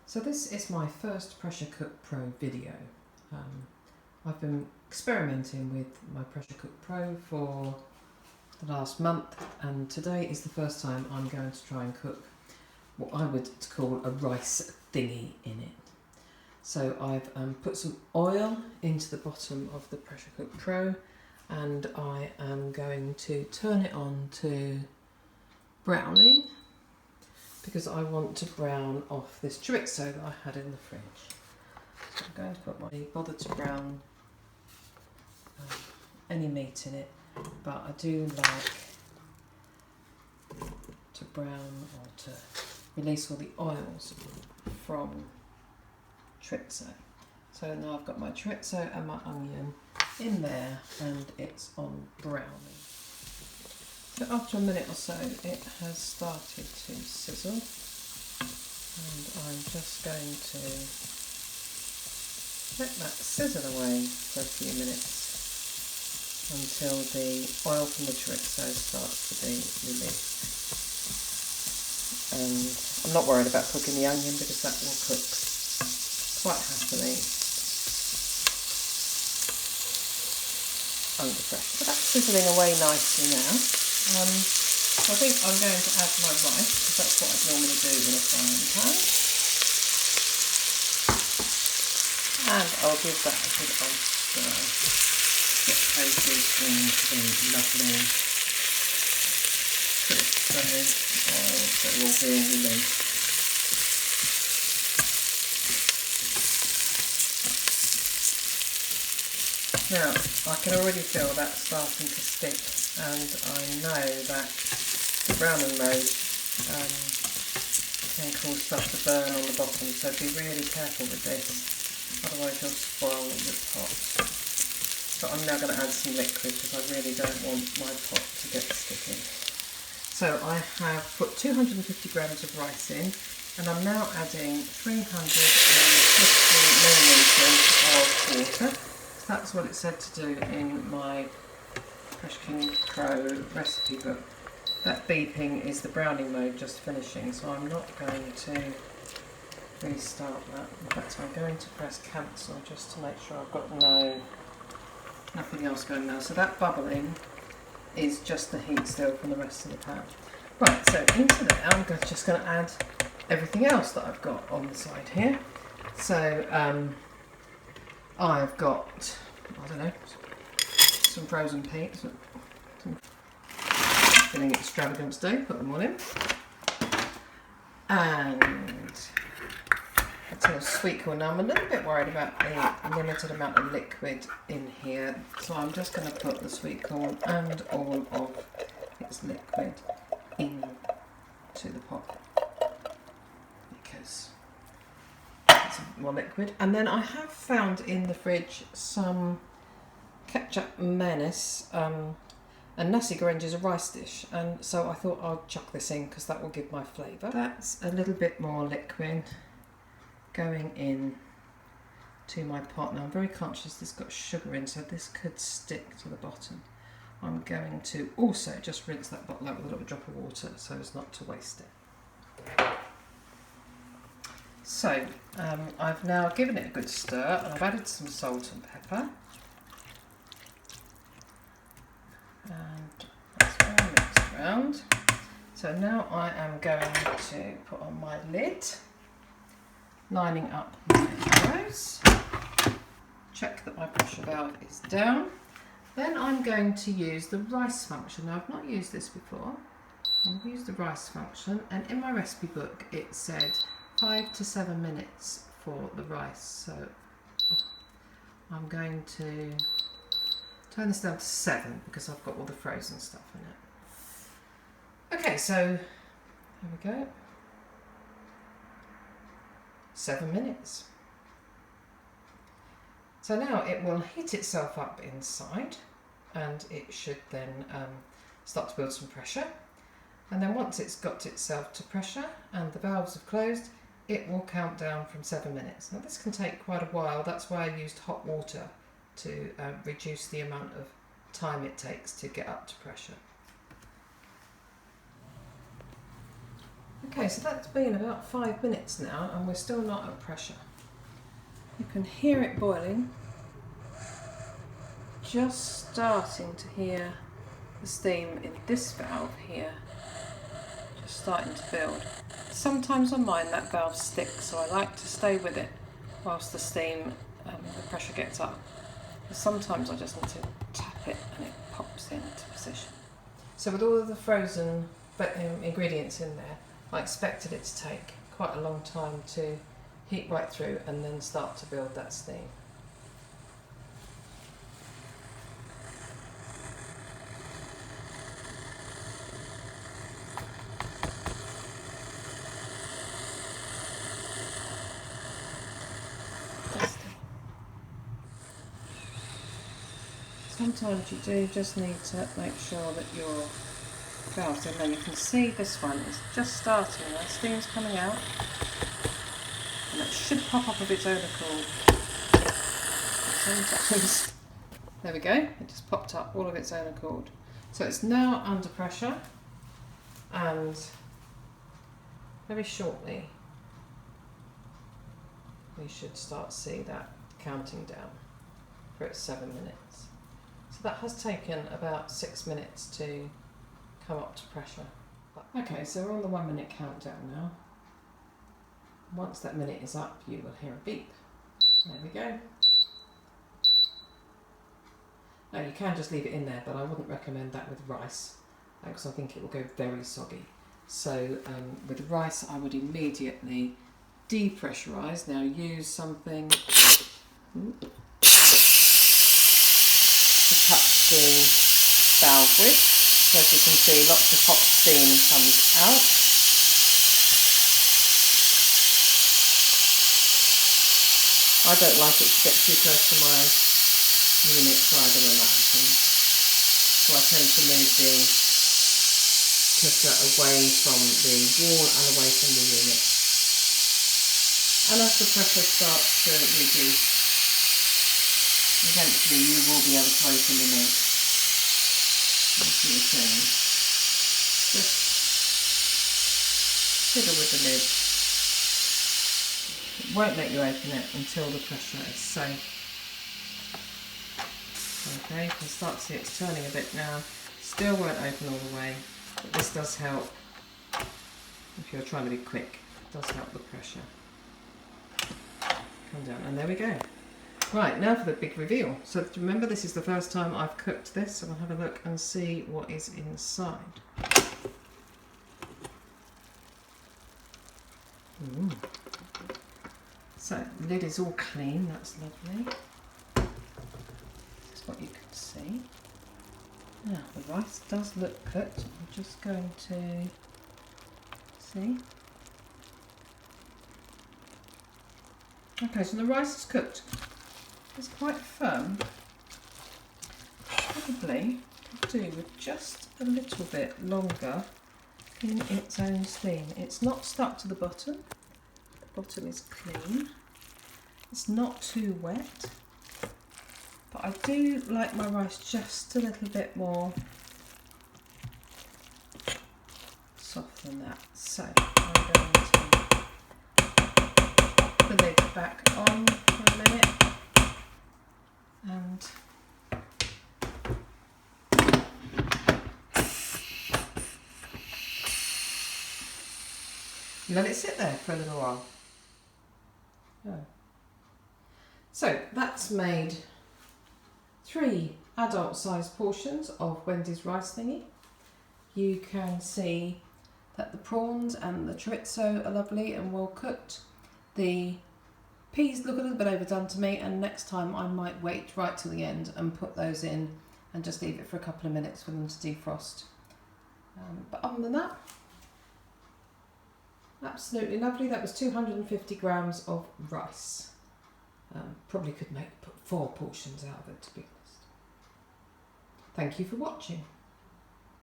So this is my first Pressure Cook Pro video. I've been experimenting with my Pressure Cook Pro for the last month, and today is the first time I'm going to try and cook what I would call a rice thingy in it. So I've put some oil into the bottom of the Pressure Cook Pro, and I am going to turn it on to browning, because I want to brown off this chorizo that I had in the fridge. So I'm going to put my bother to brown any meat in it, but I do like to brown or to release all the oils from chorizo. So now I've got my chorizo and my onion in there, and it's on browning. So after a minute or so it has started to sizzle, and I'm just going to let that sizzle away for a few minutes until the oil from the chorizo starts to be released. And I'm not worried about cooking the onion because that will cook quite happily under pressure. So that's sizzling away nicely now. I think I'm going to add my rice, because that's what I'd normally do in a frying pan. And I'll give that a good old stir, get coated in the lovely chorizo oils that are all being released. Now, I can already feel that starting to stick, and I know that the browning mode can cause stuff to burn on the bottom, so be really careful with this, otherwise you'll spoil the pot. So I'm now going to add some liquid because I really don't want my pot to get sticky. So I have put 250 grams of rice in, and I'm now adding 350 millilitres of water. That's what it said to do in my Pressure Cook Pro recipe book. That beeping is the browning mode just finishing, so I'm not going to restart that. In fact, I'm going to press cancel just to make sure I've got nothing else going now. So that bubbling is just the heat still from the rest of the pan. Right, so into there I'm just going to add everything else that I've got on the side here. So I've got, I don't know, some frozen peas, some filling extravagance do, put them all in. And a tin of sweet corn. Now I'm a little bit worried about the limited amount of liquid in here, so I'm just going to put the sweet corn and all of its liquid into the pot, because it's more liquid. And then I have found in the fridge some ketchup mayonnaise and nasi goreng is a rice dish, and so I thought I'll chuck this in because that will give my flavour. That's a little bit more liquid going in to my pot. Now I'm very conscious this got sugar in, so this could stick to the bottom. I'm going to also just rinse that bottle out with a little drop of water so as not to waste it. So I've now given it a good stir, and I've added some salt and pepper. And that's all mixed around. So now I am going to put on my lid, lining up my arrows, check that my pressure valve is down. Then I'm going to use the rice function. Now I've not used this before. I'll use the rice function, and in my recipe book it said 5 to 7 minutes for the rice. So I'm going to turn this down to 7 because I've got all the frozen stuff in it. Okay, so there we go. 7 minutes. So now it will heat itself up inside, and it should then start to build some pressure. And then once it's got itself to pressure and the valves have closed, it will count down from 7 minutes. Now this can take quite a while. That's why I used hot water to reduce the amount of time it takes to get up to pressure. Okay, so that's been about 5 minutes now and we're still not at pressure. You can hear it boiling. Just starting to hear the steam in this valve here. Just starting to build. Sometimes on mine that valve sticks, so I like to stay with it whilst the steam, the pressure gets up. Sometimes I just need to tap it and it pops into position. So with all of the frozen ingredients in there, I expected it to take quite a long time to heat right through and then start to build that steam. Sometimes you do just need to make sure that your valves in there. You can see this one is just starting now, steam's coming out, and it should pop up of its own accord. Sometimes, there we go, it just popped up all of its own accord. So it's now under pressure, and very shortly we should start to see that counting down for its 7 minutes. So that has taken about 6 minutes to come up to pressure. Okay, so we're on the 1 minute countdown now. Once that minute is up, you will hear a beep. There we go. Now you can just leave it in there, but I wouldn't recommend that with rice because I think it will go very soggy. So with rice, I would immediately depressurise. Now use something cut the valve with, so as you can see lots of hot steam comes out. I don't like it to get too close to my units either when that happens, so I tend to move the cooker away from the wall and away from the unit. And as the pressure starts to reduce, eventually you will be able to open the lid as you return. Just fiddle with the lid. It won't let you open it until the pressure is safe. Okay, you can start to see it's turning a bit now. Still won't open all the way, but this does help if you're trying to be quick. It does help the pressure come down, and there we go. Right, now for the big reveal. So remember, this is the first time I've cooked this, so we'll have a look and see what is inside. Ooh. So the lid is all clean, that's lovely. This is what you can see. Now the rice does look cooked. I'm just going to see. Okay, so the rice is cooked. It's quite firm. Probably could do with just a little bit longer in its own steam. It's not stuck to the bottom. The bottom is clean. It's not too wet. But I do like my rice just a little bit more soft than that. So I'm going to put the lid back on for a minute and let it sit there for a little while. Oh. So that's made 3 adult-sized portions of Wendy's rice thingy. You can see that the prawns and the chorizo are lovely and well cooked. The peas look a little bit overdone to me, and next time I might wait right till the end and put those in and just leave it for a couple of minutes for them to defrost. But other than that, absolutely lovely. That was 250 grams of rice. Probably could put 4 portions out of it, to be honest. Thank you for watching.